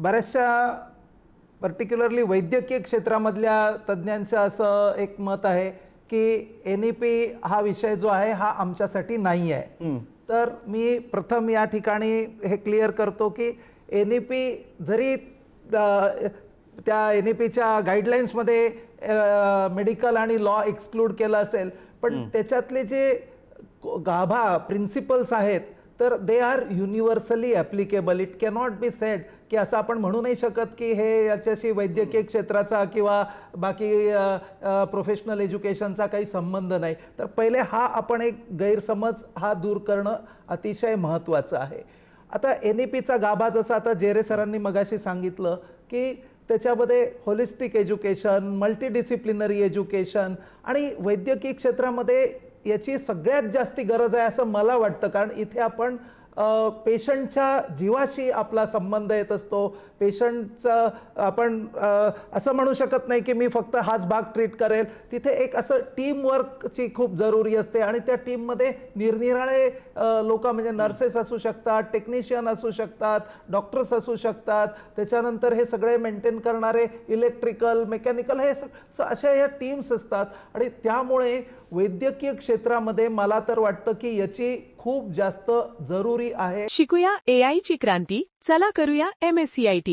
बऱ्याचशा पर्टिक्युलरली वैद्यकीय क्षेत्रामधल्या तज्ज्ञांचं असं एक मत आहे की NEP हा विषय जो आहे हा आमच्यासाठी नाही आहे. तर मी प्रथम या ठिकाणी हे क्लिअर करतो की NEP जरी त्या NEPच्या गाईडलाईन्समध्ये मेडिकल आणि लॉ एक्सक्लूड केलं असेल, पण त्याच्यातले जे गाभा प्रिन्सिपल्स आहेत तर they are universally applicable. It cannot be said की असं आपण म्हणू नाही शकत की हे याच्याशी वैद्यकीय क्षेत्राचा किंवा बाकी प्रोफेशनल एज्युकेशनचा काही संबंध नाही. तर पहिले हा आपण एक गैरसमज हा दूर करणं अतिशय महत्त्वाचं आहे. आता NEPचा गाभा जसं आता जेरे सरांनी मगाशी सांगितलं की त्याच्यामध्ये होलिस्टिक एज्युकेशन, मल्टीडिसिप्लिनरी एज्युकेशन आणि वैद्यकीय क्षेत्रामध्ये याची सगळ्यात जास्ती गरज आहे असं मला वाटतं. कारण इथे आपण पेशंटच्या जीवाशी आपला संबंध येत असतो. पेशंटचं आपण असं म्हणू शकत नाही की मी फक्त हाच भाग ट्रीट करेल. तिथे एक असं टीमवर्कची खूप जरुरी असते आणि त्या टीममध्ये निरनिराळे लोक म्हणजे नर्सेस असू शकतात, टेक्निशियन असू शकतात, डॉक्टर्स असू शकतात, त्याच्यानंतर हे सगळे मेंटेन करणारे इलेक्ट्रिकल, मेकॅनिकल हे अशा या टीम्स असतात. आणि त्यामुळे वैद्यकीय क्षेत्रामध्ये मला तर वाटतं की याची खूप जास्त जरुरी आहे. शिकूया AI ची क्रांती, चला करूया MSCIT.